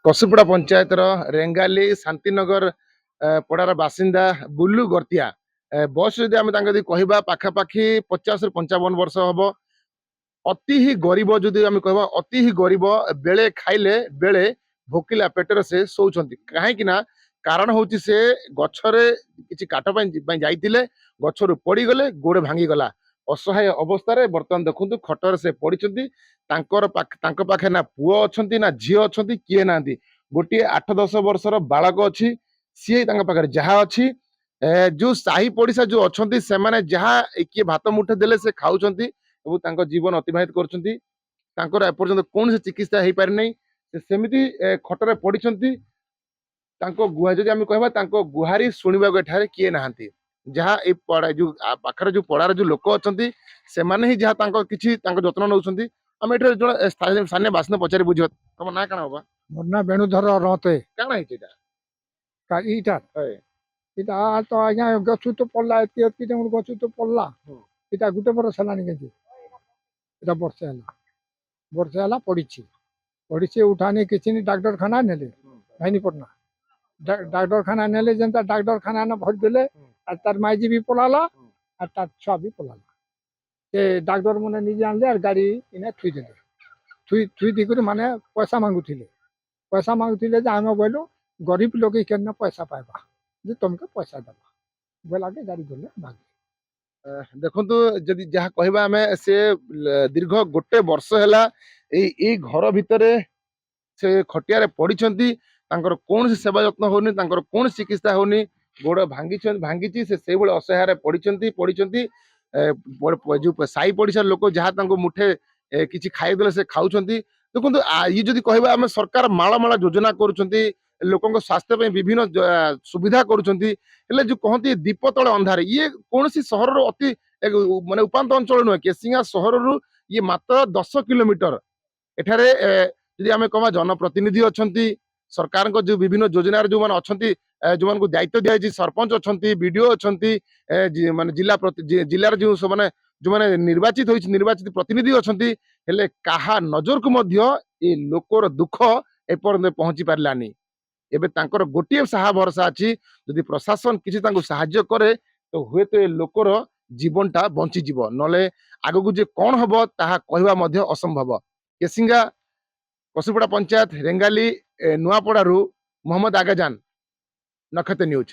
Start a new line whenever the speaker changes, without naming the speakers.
କସିପୁଡ଼ା ପଞ୍ଚାୟତର ରେଙ୍ଗାଲି ଶାନ୍ତିନଗର ପଡ଼ାର ବାସିନ୍ଦା ବୁଲୁ ଗର୍ତିଆ ବୟସ ଯଦି ଆମେ ତାଙ୍କ ଯଦି କହିବା ପାଖାପାଖି 50 ରୁ 55 ବର୍ଷ ହବ। ଅତି ହି ଗରିବ ଯଦି ଆମେ କହିବା ଅତି ହି ଗରିବ ବେଳେ ଖାଇଲେ ବେଳେ ଭୋକିଲା ପେଟରେ ସେ ଶୋଉଛନ୍ତି। କାହିଁକି ନା କାରଣ ହଉଛି ସେ ଗଛରେ କିଛି କାଠ ପାଇଁ ଯାଇଥିଲେ, ଗଛରୁ ପଡ଼ିଗଲେ, ଗୋଡ଼ ଭାଙ୍ଗିଗଲା। ଅସହାୟ ଅବସ୍ଥାରେ ବର୍ତ୍ତମାନ ଦେଖନ୍ତୁ ଖଟରେ ସେ ପଡ଼ିଛନ୍ତି। ତାଙ୍କ ପାଖେ ନା ପୁଅ ଅଛନ୍ତି ନା ଝିଅ ଅଛନ୍ତି, କିଏ ନାହାନ୍ତି। ଗୋଟିଏ 8-10 ବର୍ଷର ବାଳକ ଅଛି, ସିଏ ତାଙ୍କ ପାଖରେ ଯାହା ଅଛି। ଯୋଉ ସାହି ପଡିଶା ଯୋଉ ଅଛନ୍ତି ସେମାନେ ଯାହା କିଏ ଭାତ ମୁଠେ ଦେଲେ ସେ ଖାଉଛନ୍ତି ଏବଂ ତାଙ୍କ ଜୀବନ ଅତିବାହିତ କରୁଛନ୍ତି। ତାଙ୍କର ଏପର୍ଯ୍ୟନ୍ତ କୌଣସି ଚିକିତ୍ସା ହେଇପାରିନାହିଁ। ସେ ସେମିତି ଖଟରେ ପଡିଛନ୍ତି। ତାଙ୍କ ଯଦି ଆମେ କହିବା ତାଙ୍କ ଗୁହାରି ଶୁଣିବାକୁ ଏଠାରେ କିଏ ନାହାନ୍ତି। ଯାହା ଏଇ ପଡା ଯୋଉ ପାଖରେ ଯୋଉ ପଡାରେ ଯୋଉ ଲୋକ ଅଛନ୍ତି ସେମାନେ ହିଁ ଯାହା ତାଙ୍କ କିଛି ତାଙ୍କ ଯତ୍ନ ନେଉଛନ୍ତି। ଆମେ ଏଠାରେ ଜଣେ ସ୍ଥାନୀୟ ବାସିନ୍ଦା ପଚାରି ବୁଝିବା। ତମ ନାଁ କାଣା ହବା?
मोर ना बेणुधर रते
କାଣା ହେଇଛି ଏଇଟା?
इटा
ହଏ।
इटा तो आज्ञा गछु तो पड़ला एति गछु तो पड़ला इटा गुटे बरस हेलानी केजी इटा वर्षे हला पड़ी उठानी किछि डॉक्टर खाना नेले भाईनी पड़ना डॉक्टर खाना नेले जनता डॉक्टर खाना न भर देले आ तार माइजी भी पलाला आ तार छुआ भी पलाला से डॉक्टर मने निजे आनले और गाड़ी इने थुई देले थुई दिकरी माने पैसा मांगुथिले जे आम कहलु गरीब लोग केना पैसा पाइबा जे तुमके पैसा देबा बोला के गाड़ी धरले भाग
ଦେଖନ୍ତୁ ଯଦି ଯାହା କହିବା ଆମେ ସେ ଦୀର୍ଘ ଗୋଟେ ବର୍ଷ ହେଲା ଏଇ ଘର ଭିତରେ ସେ ଖଟିଆରେ ପଡିଛନ୍ତି। ତାଙ୍କର କୌଣସି ସେବା ଯତ୍ନ ହଉନି, ତାଙ୍କର କୌଣସି ଚିକିତ୍ସା ହଉନି। ଗୋଡ ଭାଙ୍ଗିଛି ସେ ସେଇଭଳି ଅସହାୟରେ ପଡିଛନ୍ତି। ଯୋଉ ସାହି ପଡିଶା ଲୋକ ଯାହା ତାଙ୍କୁ ମୁଠେ କିଛି ଖାଇଦେଲେ ସେ ଖାଉଛନ୍ତି। ଦେଖନ୍ତୁ ଇଏ ଯଦି କହିବା ଆମେ ସରକାର ମାଳ ଯୋଜନା କରୁଛନ୍ତି, ଲୋକଙ୍କ ସ୍ୱାସ୍ଥ୍ୟ ପାଇଁ ବିଭିନ୍ନ ସୁବିଧା କରୁଛନ୍ତି, ହେଲେ ଯୋଉ କହନ୍ତି ଦୀପ ତଳେ ଅନ୍ଧାର, ଇଏ କୌଣସି ସହରର ଅତି ମାନେ ଉପାନ୍ତ ଅଞ୍ଚଳ ନୁହେଁ। କେସିଙ୍ଗା ସହରରୁ ଇଏ ମାତ୍ର 10 କିଲୋମିଟର। ଏଠାରେ ଯଦି ଆମେ କହିବା ଜନପ୍ରତିନିଧି ଅଛନ୍ତି, ସରକାରଙ୍କ ଯୋଉ ବିଭିନ୍ନ ଯୋଜନାରେ ଯୋଉମାନେ ଅଛନ୍ତି, ଯୋଉମାନଙ୍କୁ ଦାୟିତ୍ୱ ଦିଆଯାଇଛି, ସରପଞ୍ଚ ଅଛନ୍ତି, ବିଡିଓ ଅଛନ୍ତି, ମାନେ ଜିଲ୍ଲାର ଯୋଉମାନେ ନିର୍ବାଚିତ ପ୍ରତିନିଧି ଅଛନ୍ତି, ହେଲେ କାହା ନଜରକୁ ମଧ୍ୟ ଏ ଲୋକର ଦୁଃଖ ଏପର୍ଯ୍ୟନ୍ତ ପହଞ୍ଚି ପାରିଲାନି। ଏବେ ତାଙ୍କର ଗୋଟିଏ ସାହା ଭରସା ଅଛି, ଯଦି ପ୍ରଶାସନ କିଛି ତାଙ୍କୁ ସାହାଯ୍ୟ କରେ ତ ହୁଏତ ଏ ଲୋକର ଜୀବନଟା ବଞ୍ଚିଯିବ, ନହେଲେ ଆଗକୁ ଯେ କଣ ହବ ତାହା କହିବା ମଧ୍ୟ ଅସମ୍ଭବ। କେସିଙ୍ଗା କସିପୁଡ଼ା ପଞ୍ଚାୟତ ରେଙ୍ଗାଲି ନୂଆପଡାରୁ ମହମ୍ମଦ ଆଗାଜାନ, ନକ୍ଷତ୍ର ନ୍ୟୁଜ।